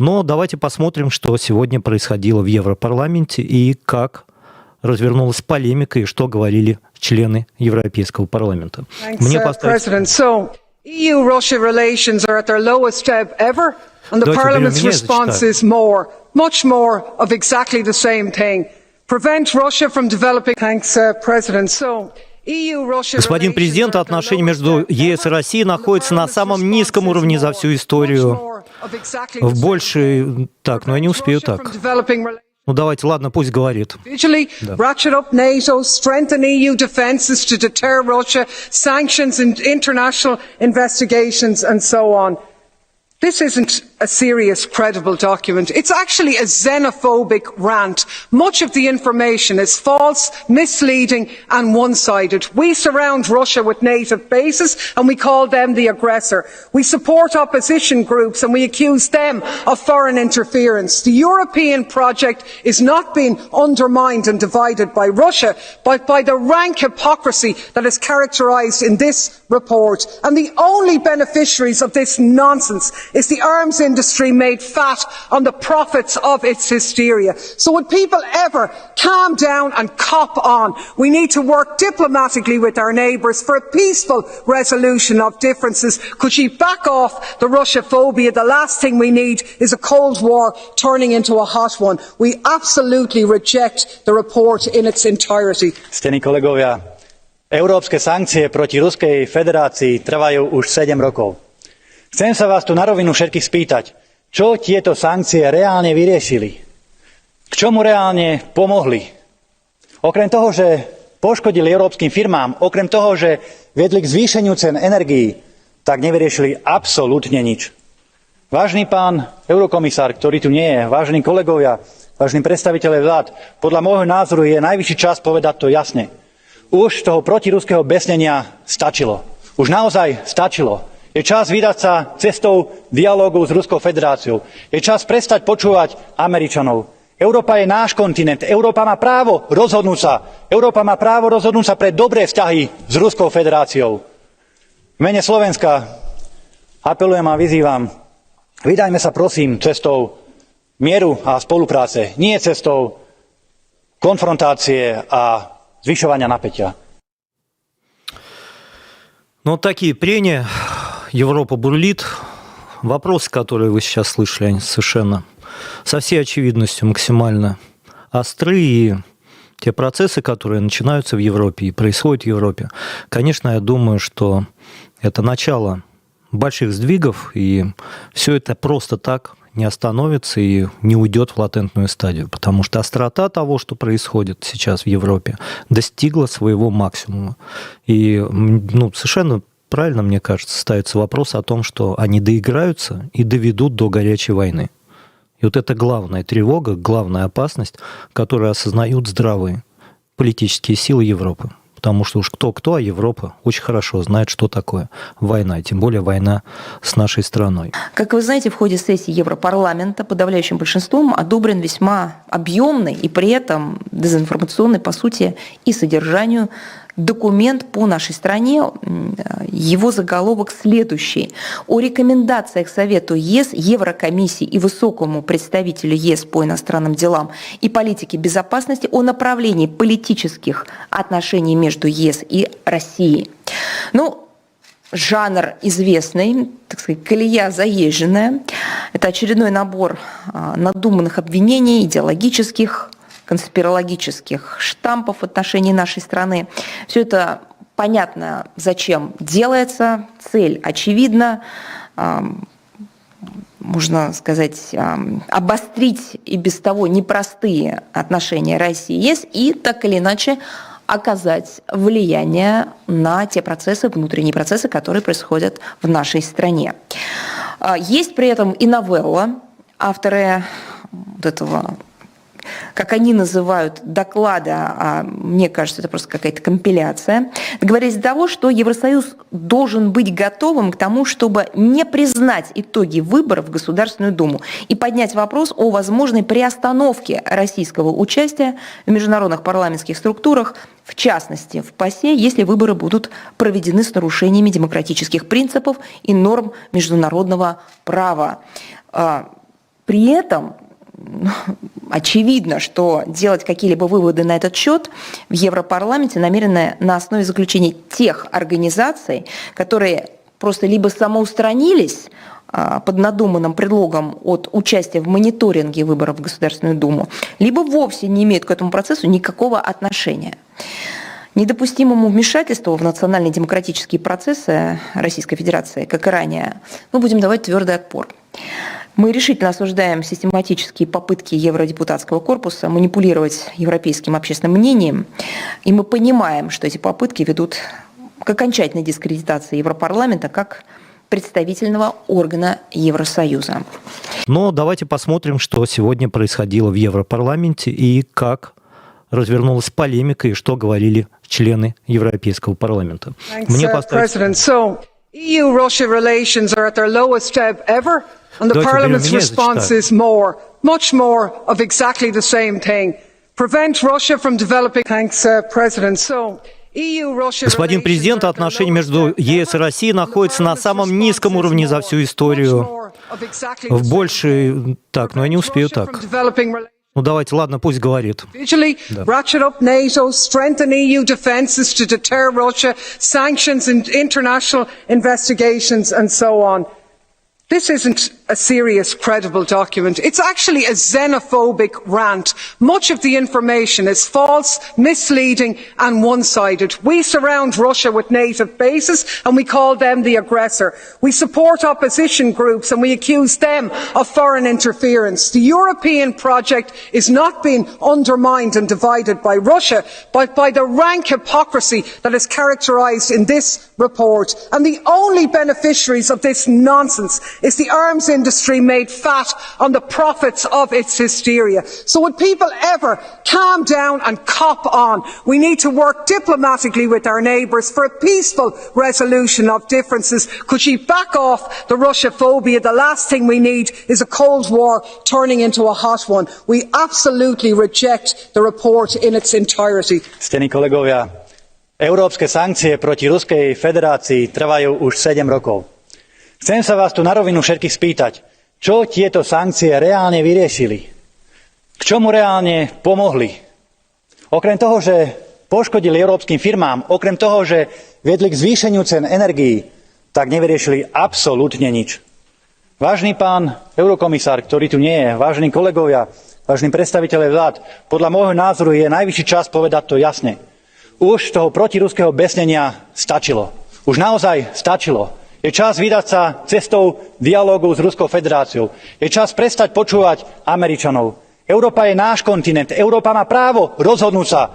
Но давайте посмотрим, что сегодня происходило в Европарламенте и как развернулась полемика и что говорили члены Европейского парламента. Мне поставить... EU-Russia relations are at their lowest ebb ever, and the Parliament's response is more, much more of exactly the same thing. Prevent Russia from developing... Thanks, President. So, Господин президент, отношения между ЕС и Россией находятся на самом низком уровне за всю историю. В большей... Так, но я не успею так. Ну давайте, ладно, пусть говорит. Ratchet up NATO, strengthen EU defences to deter Russia, sanctions and international investigations and so on. This isn't a serious, credible document. It's actually a xenophobic rant. Much of the information is false, misleading and one-sided. We surround Russia with native bases and we call them the aggressor. We support opposition groups and we accuse them of foreign interference. The European project is not being undermined and divided by Russia, but by the rank hypocrisy that is characterised in this report. And the only beneficiaries of this nonsense is the arms industry made fat on the profits of its hysteria. So would people ever calm down and cop on? We need to work diplomatically with our neighbours for a peaceful resolution of differences. Could she back off the Russophobia? The last thing we need is a Cold War turning into a hot one. We absolutely reject the report in its entirety. Ctení kolegovia, európske sankcie proti Ruskej federácii trvajú už 7 rokov. Chcem sa vás tu na rovinu všetkých spýtať, čo tieto sankcie reálne vyriešili? K čomu reálne pomohli? Okrem toho, že poškodili európskym firmám, okrem toho, že viedli k zvýšeniu cen energií, tak nevyriešili absolútne nič. Vážený pán eurokomisár, ktorý tu nie je, vážení kolegovia, vážení predstavitelia vlád, podľa môjho názoru je najvyšší čas povedať to jasne. Už toho protiruského besnenia stačilo. Už naozaj stačilo. Je čas vydať sa cestou dialógu s Ruskou federáciou. Je čas prestať počúvať Američanov. Európa je náš kontinent. Európa má právo rozhodnúť sa. Európa má právo rozhodnúť sa pre dobré vzťahy s Ruskou federáciou. V mene Slovenska apelujem a vyzývam, vydajme sa prosím cestou mieru a spolupráce, nie cestou konfrontácie a zvyšovania napätia. Ну, такие прения. Европа бурлит. Вопросы, которые вы сейчас слышали, они совершенно со всей очевидностью максимально остры. И те процессы, которые начинаются в Европе и происходят в Европе, конечно, я думаю, что это начало больших сдвигов, и все это просто так не остановится и не уйдет в латентную стадию, потому что острота того, что происходит сейчас в Европе, достигла своего максимума. И совершенно правильно, мне кажется, ставится вопрос о том, что они доиграются и доведут до горячей войны. И вот это главная тревога, главная опасность, которую осознают здравые политические силы Европы. Потому что уж кто-кто, а Европа очень хорошо знает, что такое война, и тем более война с нашей страной. Как вы знаете, в ходе сессии Европарламента подавляющим большинством одобрен весьма объемный и при этом дезинформационный, по сути, и содержанию документ по нашей стране. Его заголовок следующий. О рекомендациях Совету ЕС, Еврокомиссии и высокому представителю ЕС по иностранным делам и политике безопасности о направлении политических отношений между ЕС и Россией. Жанр известный, так сказать, колея заезженная. Это очередной набор надуманных обвинений, идеологических, конспирологических штампов в отношении нашей страны. Все это понятно, зачем делается, цель очевидна, можно сказать, обострить и без того непростые отношения России и ЕС и так или иначе оказать влияние на те процессы, внутренние процессы, которые происходят в нашей стране. Есть при этом и новелла, авторы вот этого, как они называют, доклада, а мне кажется, это просто какая-то компиляция, договорились до того, что Евросоюз должен быть готовым к тому, чтобы не признать итоги выборов в Государственную Думу и поднять вопрос о возможной приостановке российского участия в международных парламентских структурах, в частности, в ПАСЕ, если выборы будут проведены с нарушениями демократических принципов и норм международного права. При этом очевидно, что делать какие-либо выводы на этот счет в Европарламенте намерены на основе заключений тех организаций, которые просто либо самоустранились под надуманным предлогом от участия в мониторинге выборов в Государственную Думу, либо вовсе не имеют к этому процессу никакого отношения. Недопустимому вмешательству в национально-демократические процессы Российской Федерации, как и ранее, мы будем давать твердый отпор. Мы решительно осуждаем систематические попытки евродепутатского корпуса манипулировать европейским общественным мнением, и мы понимаем, что эти попытки ведут к окончательной дискредитации Европарламента как представительного органа Евросоюза. Но давайте посмотрим, что сегодня происходило в Европарламенте и как развернулась полемика и что говорили члены Европейского парламента. Мне поставить... EU-Russia relations are at their lowest ebb ever, and the Parliament's response is more, much more of exactly the same thing. Prevent Russia from developing... Thanks, President. Господин президент, отношения между ЕС и Россией находятся на самом низком уровне за всю историю. В большей... Так, но я не успею так. Ну давайте, ладно, пусть говорит. Ratchet up NATO, strengthen EU defences to deter Russia, sanctions and international investigations and so on. This isn't a serious, credible document. It's actually a xenophobic rant. Much of the information is false, misleading and one-sided. We surround Russia with native bases and we call them the aggressor. We support opposition groups and we accuse them of foreign interference. The European project is not being undermined and divided by Russia, but by the rank hypocrisy that is characterised in this report. And the only beneficiaries of this nonsense is the arms industry made fat on the profits of its hysteria. So would people ever calm down and cop on? We need to work diplomatically with our neighbours for a peaceful resolution of differences. Could she back off the Russia-phobia? The last thing we need is a Cold War turning into a hot one. We absolutely reject the report in its entirety. Ctení kolegovia, európske sankcie proti Ruskej federácii trvajú už 7 rokov. Chcem sa vás tu na rovinu všetkých spýtať, čo tieto sankcie reálne vyriešili? K čomu reálne pomohli? Okrem toho, že poškodili európskym firmám, okrem toho, že viedli k zvýšeniu cen energií, tak nevyriešili absolútne nič. Vážený pán eurokomisár, ktorý tu nie je, vážení kolegovia, vážení predstavitelia vlád, podľa môjho názoru je najvyšší čas povedať to jasne. Už toho protiruského besnenia stačilo. Už naozaj stačilo. Je čas vydať sa cestou dialógu s Ruskou federáciou. Je čas prestať počúvať Američanov. Európa je náš kontinent. Európa má právo rozhodnúť sa,